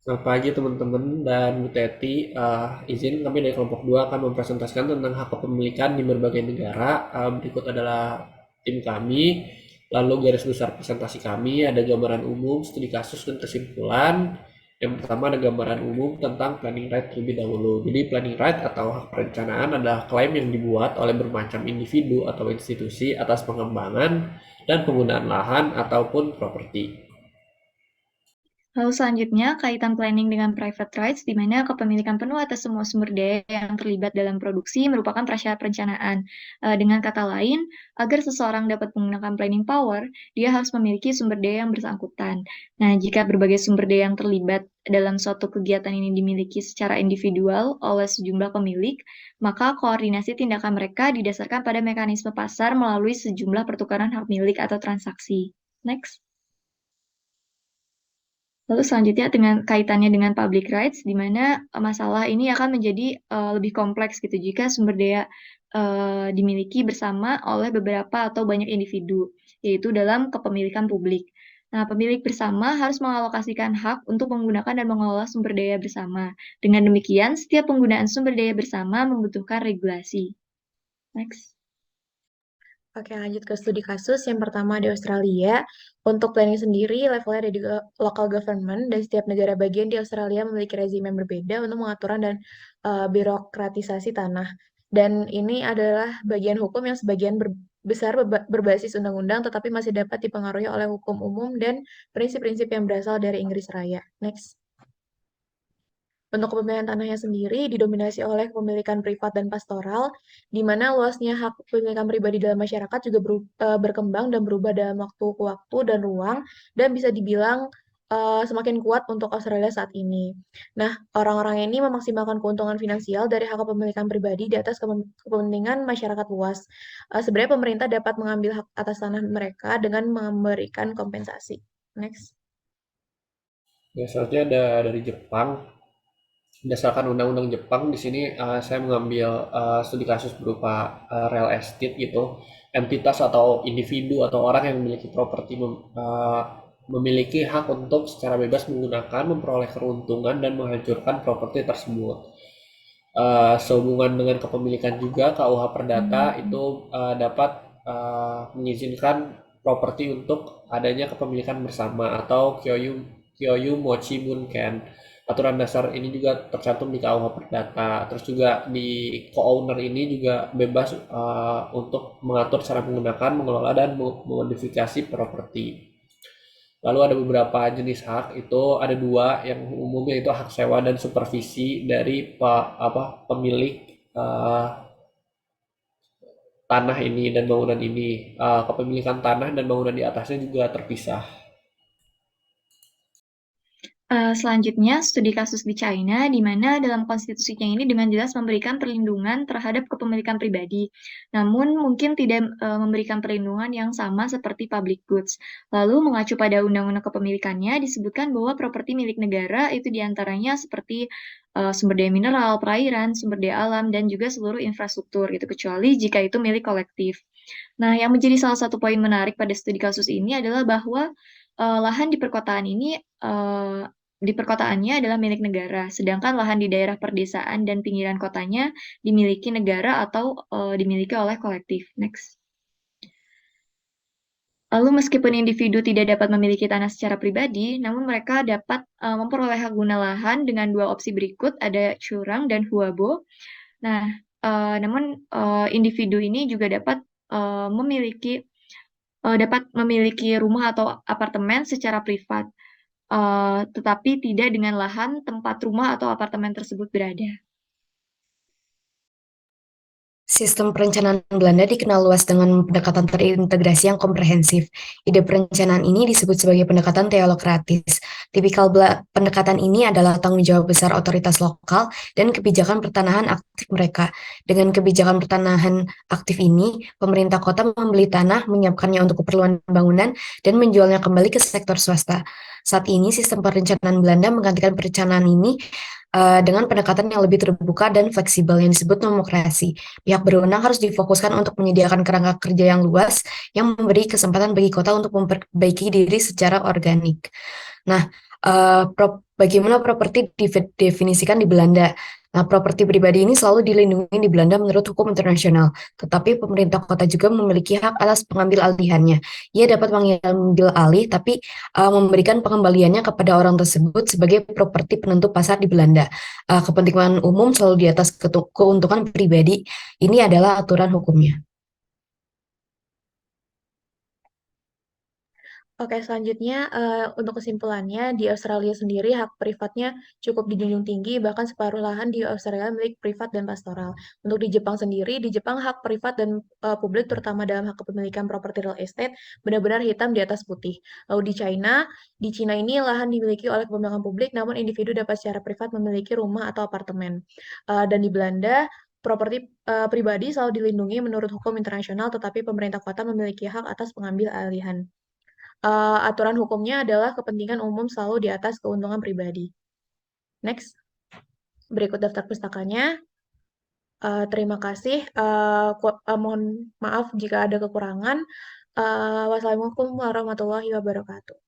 Selamat pagi teman-teman dan Bu Teti. Izin kami dari kelompok 2 akan mempresentasikan tentang hak kepemilikan di berbagai negara. Berikut adalah tim kami. Lalu garis besar presentasi kami ada gambaran umum, studi kasus dan kesimpulan. Yang pertama ada gambaran umum tentang planning right terlebih dahulu. Jadi planning right atau hak perencanaan adalah klaim yang dibuat oleh bermacam individu atau institusi atas pengembangan dan penggunaan lahan ataupun properti. Lalu selanjutnya, kaitan planning dengan private rights, di mana kepemilikan penuh atas semua sumber daya yang terlibat dalam produksi merupakan prasyarat perencanaan. Dengan kata lain, agar seseorang dapat menggunakan planning power, dia harus memiliki sumber daya yang bersangkutan. Nah, jika berbagai sumber daya yang terlibat dalam suatu kegiatan ini dimiliki secara individual oleh sejumlah pemilik, maka koordinasi tindakan mereka didasarkan pada mekanisme pasar melalui sejumlah pertukaran hak milik atau transaksi. Next. Lalu selanjutnya dengan kaitannya dengan public rights, di mana masalah ini akan menjadi lebih kompleks gitu jika sumber daya dimiliki bersama oleh beberapa atau banyak individu, yaitu dalam kepemilikan publik. Nah, pemilik bersama harus mengalokasikan hak untuk menggunakan dan mengelola sumber daya bersama. Dengan demikian, setiap penggunaan sumber daya bersama membutuhkan regulasi. Next. Oke, lanjut ke studi kasus. Yang pertama di Australia. Untuk planning sendiri, levelnya ada di local government, dan setiap negara bagian di Australia memiliki rezim yang berbeda untuk pengaturan dan birokratisasi tanah. Dan ini adalah bagian hukum yang sebagian besar berbasis undang-undang, tetapi masih dapat dipengaruhi oleh hukum umum dan prinsip-prinsip yang berasal dari Inggris Raya. Next. Untuk kepemilikan tanahnya sendiri didominasi oleh kepemilikan privat dan pastoral, di mana luasnya hak kepemilikan pribadi dalam masyarakat juga berkembang dan berubah dalam waktu ke waktu dan ruang, dan bisa dibilang semakin kuat untuk Australia saat ini. Nah, orang-orang ini memaksimalkan keuntungan finansial dari hak kepemilikan pribadi di atas kepentingan masyarakat luas. Sebenarnya pemerintah dapat mengambil hak atas tanah mereka dengan memberikan kompensasi. Next. Ya, selanjutnya ada dari Jepang. Berdasarkan undang-undang Jepang di sini saya mengambil studi kasus berupa real estate gitu. Entitas atau individu atau orang yang memiliki properti memiliki hak untuk secara bebas menggunakan, memperoleh keuntungan dan menghancurkan properti tersebut. Sehubungan dengan kepemilikan juga KUH Perdata itu dapat mengizinkan properti untuk adanya kepemilikan bersama atau Kyoyu Kyoyu Mochi Bunken. Aturan dasar ini juga tercantum di KUH Perdata. Terus juga di co-owner ini juga bebas untuk mengatur cara menggunakan, mengelola dan memodifikasi properti. Lalu ada beberapa jenis hak, itu ada dua yang umumnya itu hak sewa dan supervisi dari pemilik eh, tanah ini dan bangunan ini. Kepemilikan tanah dan bangunan di atasnya juga terpisah. Selanjutnya, studi kasus di China, di mana dalam konstitusinya ini dengan jelas memberikan perlindungan terhadap kepemilikan pribadi, namun mungkin tidak memberikan perlindungan yang sama seperti public goods. Lalu mengacu pada undang-undang kepemilikannya, disebutkan bahwa properti milik negara itu diantaranya seperti sumber daya mineral, perairan, sumber daya alam, dan juga seluruh infrastruktur, gitu, kecuali jika itu milik kolektif. Nah, yang menjadi salah satu poin menarik pada studi kasus ini adalah bahwa lahan di perkotaan ini di perkotaannya adalah milik negara, sedangkan lahan di daerah perdesaan dan pinggiran kotanya dimiliki negara atau dimiliki oleh kolektif. Next. Lalu meskipun individu tidak dapat memiliki tanah secara pribadi, namun mereka dapat memperoleh hak guna lahan dengan dua opsi berikut, ada curang dan huabo. Nah, namun individu ini juga dapat memiliki rumah atau apartemen secara privat, tetapi tidak dengan lahan tempat rumah atau apartemen tersebut berada. Sistem perencanaan Belanda dikenal luas dengan pendekatan terintegrasi yang komprehensif. Ide perencanaan ini disebut sebagai pendekatan teokratis. Tipikal pendekatan ini adalah tanggung jawab besar otoritas lokal dan kebijakan pertanahan aktif mereka. Dengan kebijakan pertanahan aktif ini, pemerintah kota membeli tanah, menyiapkannya untuk keperluan bangunan, dan menjualnya kembali ke sektor swasta. Saat ini, sistem perencanaan Belanda menggantikan perencanaan ini dengan pendekatan yang lebih terbuka dan fleksibel yang disebut demokrasi. Pihak berwenang harus difokuskan untuk menyediakan kerangka kerja yang luas yang memberi kesempatan bagi kota untuk memperbaiki diri secara organik. Nah, Bagaimana properti didefinisikan di Belanda. Nah, properti pribadi ini selalu dilindungi di Belanda menurut hukum internasional, tetapi pemerintah kota juga memiliki hak atas pengambil alihannya. Ia dapat mengambil alih, tapi memberikan pengembaliannya kepada orang tersebut sebagai properti penentu pasar di Belanda. Kepentingan umum selalu di atas keuntungan pribadi. Ini adalah aturan hukumnya. Oke, selanjutnya untuk kesimpulannya, di Australia sendiri hak privatnya cukup dijunjung tinggi, bahkan separuh lahan di Australia milik privat dan pastoral. Untuk di Jepang sendiri, di Jepang hak privat dan publik, terutama dalam hak kepemilikan properti real estate, benar-benar hitam di atas putih. Lalu di Cina ini lahan dimiliki oleh kepemilikan publik, namun individu dapat secara privat memiliki rumah atau apartemen. Dan di Belanda, properti pribadi selalu dilindungi menurut hukum internasional, tetapi pemerintah kota memiliki hak atas pengambil alihan. Aturan hukumnya adalah kepentingan umum selalu di atas keuntungan pribadi. Next, berikut daftar pustakanya. Terima kasih. Mohon maaf jika ada kekurangan. Wassalamualaikum warahmatullahi wabarakatuh.